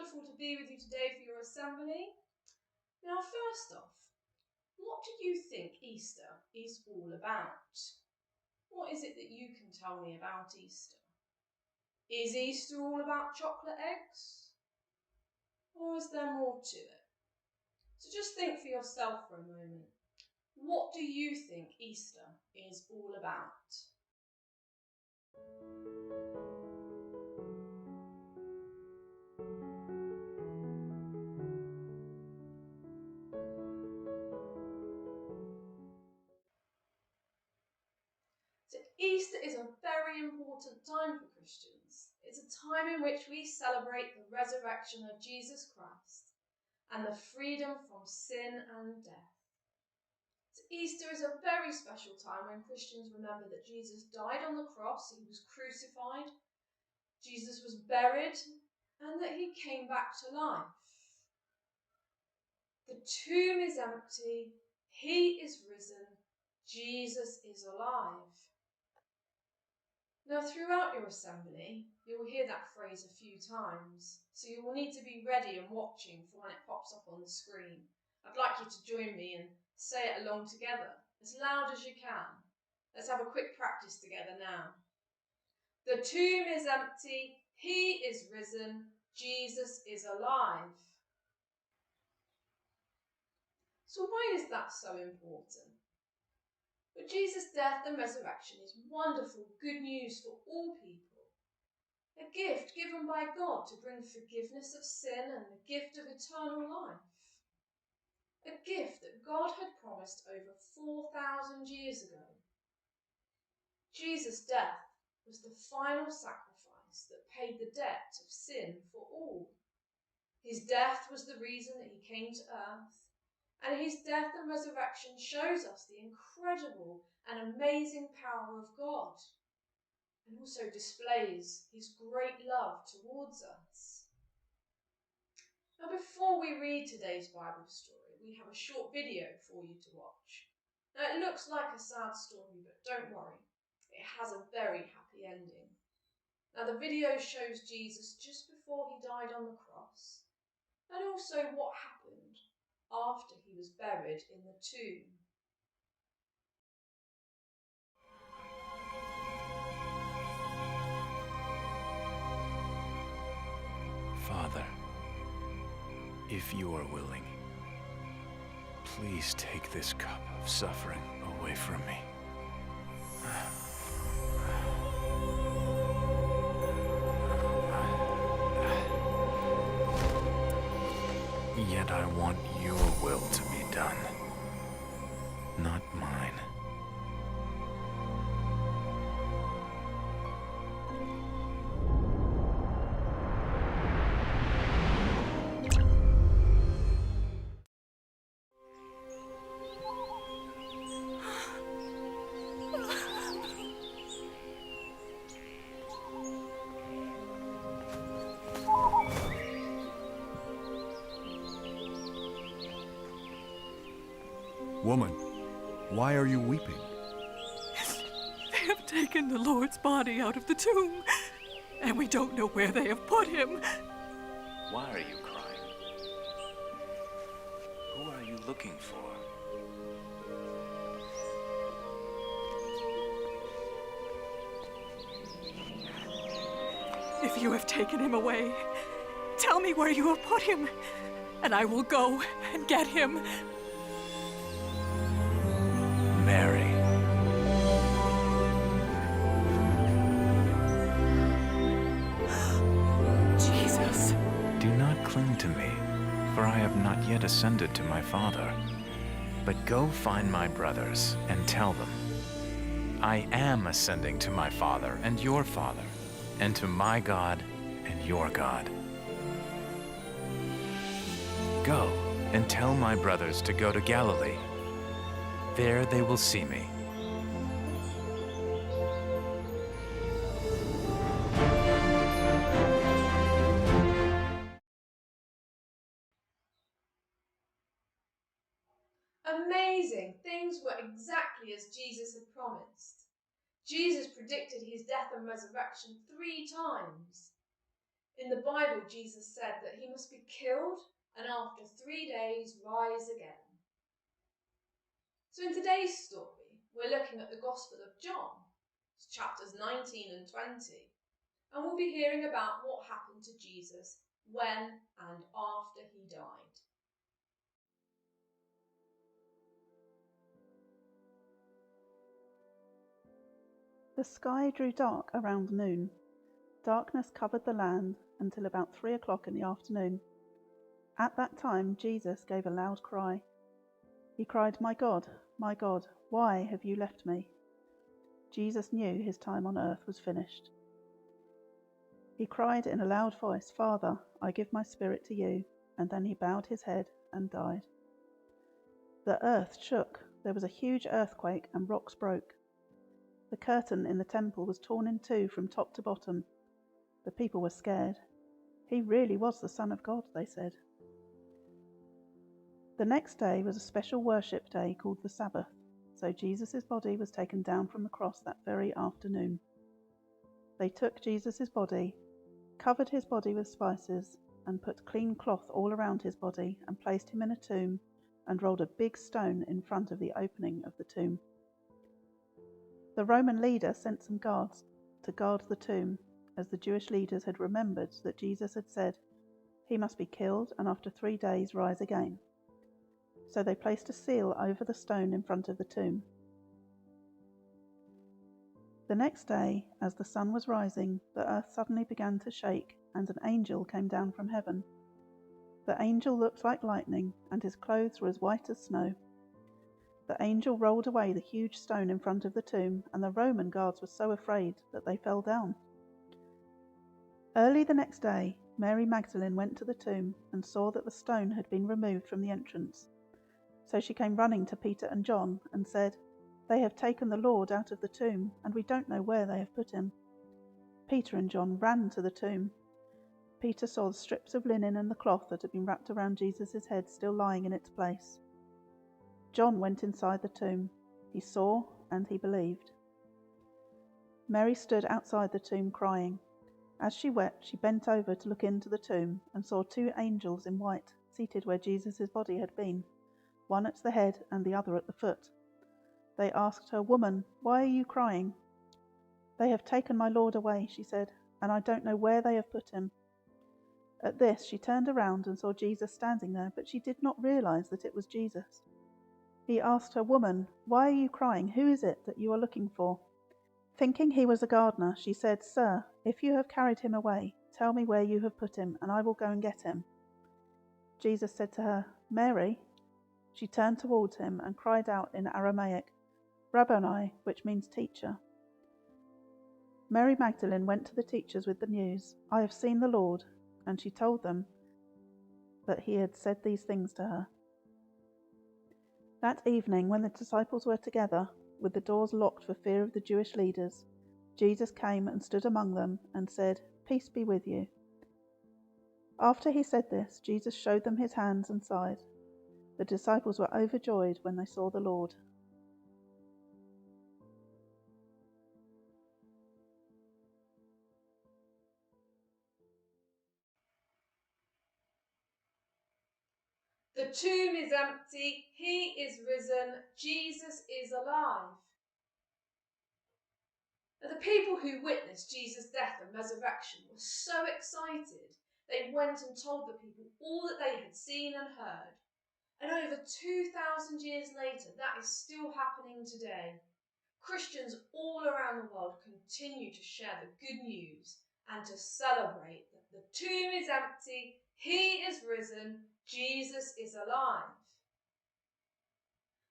wonderful to be with you today for your assembly. Now, first off, what do you think Easter is all about? What is it that you can tell me about Easter? Is Easter all about chocolate eggs? Or is there more to it? So just think for yourself for a moment. What do you think Easter is all about? So Easter is a very important time for Christians. It's a time in which we celebrate the resurrection of Jesus Christ and the freedom from sin and death. So Easter is a very special time when Christians remember that Jesus died on the cross, he was crucified, Jesus was buried, and that he came back to life. The tomb is empty, he is risen, Jesus is alive. Now, throughout your assembly, you will hear that phrase a few times, so you will need to be ready and watching for when it pops up on the screen. I'd like you to join me and say it along together, as loud as you can. Let's have a quick practice together now. The tomb is empty, he is risen, Jesus is alive. So why is that so important? But Jesus' death and resurrection is wonderful good news for all people. A gift given by God to bring forgiveness of sin and the gift of eternal life. A gift that God had promised over 4,000 years ago. Jesus' death was the final sacrifice that paid the debt of sin for all. His death was the reason that he came to earth, and his death and resurrection shows us the incredible and amazing power of God, and also displays his great love towards us. Now, before we read today's Bible story, we have a short video for you to watch. Now, it looks like a sad story, but don't worry, it has a very happy ending. Now, the video shows Jesus just before he died on the cross, and also what happened after he was buried in the tomb. Father, if you are willing, please take this cup of suffering away from me. Yet I want your will to be done, not mine. Woman, why are you weeping? They have taken the Lord's body out of the tomb, and we don't know where they have put him. Why are you crying? Who are you looking for? If you have taken him away, tell me where you have put him, and I will go and get him. Mary. Jesus. Do not cling to me, for I have not yet ascended to my Father. But go find my brothers and tell them, I am ascending to my Father and your Father, and to my God and your God. Go and tell my brothers to go to Galilee. There they will see me. Amazing! Things were exactly as Jesus had promised. Jesus predicted his death and resurrection 3 times. In the Bible, Jesus said that he must be killed and after 3 days rise again. So in today's story, we're looking at the Gospel of John, chapters 19 and 20, and we'll be hearing about what happened to Jesus when and after he died. The sky grew dark around noon. Darkness covered the land until about 3 o'clock in the afternoon. At that time, Jesus gave a loud cry. He cried, my God, why have you left me?" Jesus knew his time on earth was finished. He cried in a loud voice, "Father, I give my spirit to you," and then he bowed his head and died. The earth shook. There was a huge earthquake and rocks broke. The curtain in the temple was torn in two from top to bottom. The people were scared. He really was the Son of God, they said. The next day was a special worship day called the Sabbath, so Jesus' body was taken down from the cross that very afternoon. They took Jesus' body, covered his body with spices, and put clean cloth all around his body and placed him in a tomb and rolled a big stone in front of the opening of the tomb. The Roman leader sent some guards to guard the tomb, as the Jewish leaders had remembered that Jesus had said he must be killed and after 3 days rise again. So they placed a seal over the stone in front of the tomb. The next day, as the sun was rising, the earth suddenly began to shake, and an angel came down from heaven. The angel looked like lightning, and his clothes were as white as snow. The angel rolled away the huge stone in front of the tomb, and the Roman guards were so afraid that they fell down. Early the next day, Mary Magdalene went to the tomb and saw that the stone had been removed from the entrance. So she came running to Peter and John and said, "They have taken the Lord out of the tomb, and we don't know where they have put him." Peter and John ran to the tomb. Peter saw the strips of linen and the cloth that had been wrapped around Jesus' head still lying in its place. John went inside the tomb. He saw and he believed. Mary stood outside the tomb crying. As she wept, she bent over to look into the tomb and saw 2 angels in white seated where Jesus' body had been, one at the head and the other at the foot. They asked her, "Woman, why are you crying?" "They have taken my Lord away," she said, "and I don't know where they have put him." At this, she turned around and saw Jesus standing there, but she did not realize that it was Jesus. He asked her, "Woman, why are you crying? Who is it that you are looking for?" Thinking he was a gardener, she said, "Sir, if you have carried him away, tell me where you have put him, and I will go and get him." Jesus said to her, "Mary." She turned towards him and cried out in Aramaic, "Rabboni," which means teacher. Mary Magdalene went to the teachers with the news, "I have seen the Lord," and she told them that he had said these things to her. That evening, when the disciples were together, with the doors locked for fear of the Jewish leaders, Jesus came and stood among them and said, "Peace be with you." After he said this, Jesus showed them his hands and side. The disciples were overjoyed when they saw the Lord. The tomb is empty, he is risen, Jesus is alive. And the people who witnessed Jesus' death and resurrection were so excited, they went and told the people all that they had seen and heard. And over 2,000 years later, that is still happening today. Christians all around the world continue to share the good news and to celebrate that the tomb is empty, he is risen, Jesus is alive.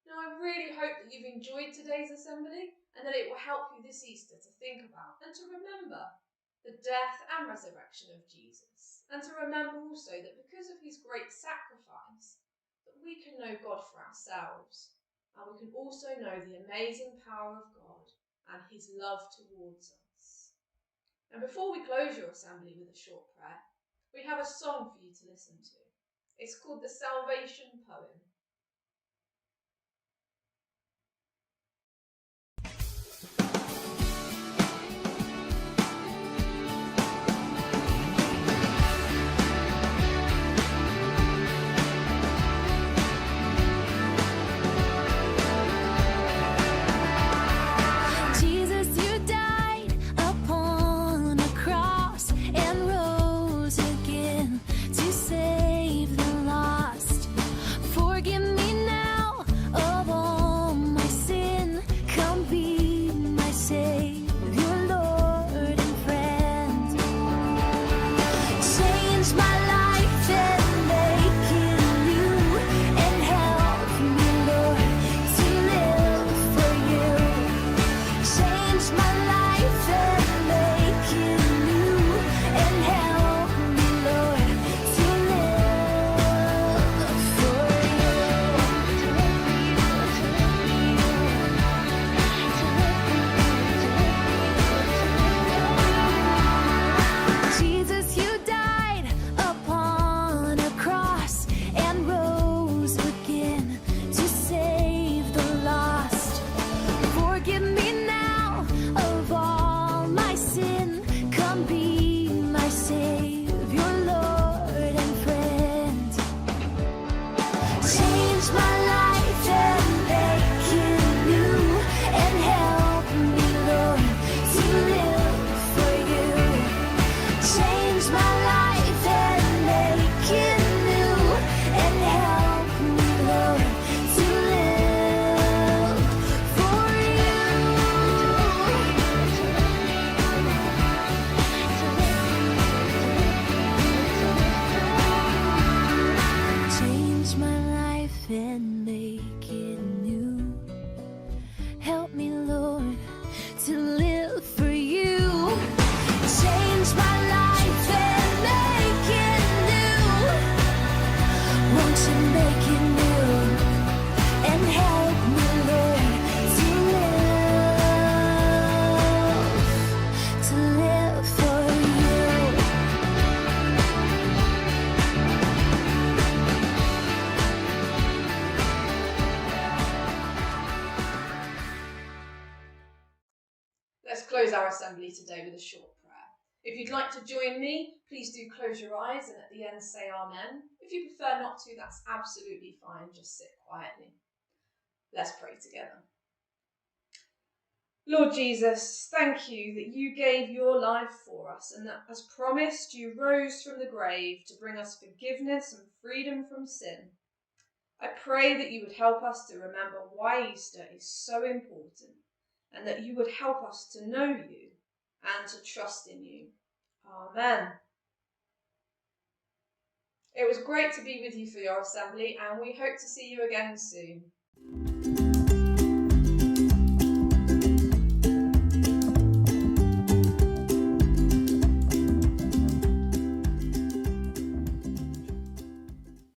Now, I really hope that you've enjoyed today's assembly and that it will help you this Easter to think about and to remember the death and resurrection of Jesus, and to remember also that because of his great sacrifice, that we can know God for ourselves, and we can also know the amazing power of God and his love towards us. And before we close your assembly with a short prayer, we have a song for you to listen to. It's called the Salvation Poem. make it new and help me, Lord, to live for you. Let's close our assembly today with a short prayer. If you'd like to join me, please do close your eyes and at the end say Amen. If you prefer not to, that's absolutely fine. Just sit quietly. Let's pray together. Lord Jesus, thank you that you gave your life for us and that, as promised, you rose from the grave to bring us forgiveness and freedom from sin. I pray that you would help us to remember why Easter is so important and that you would help us to know you and to trust in you. Amen. It was great to be with you for your assembly, and we hope to see you again soon.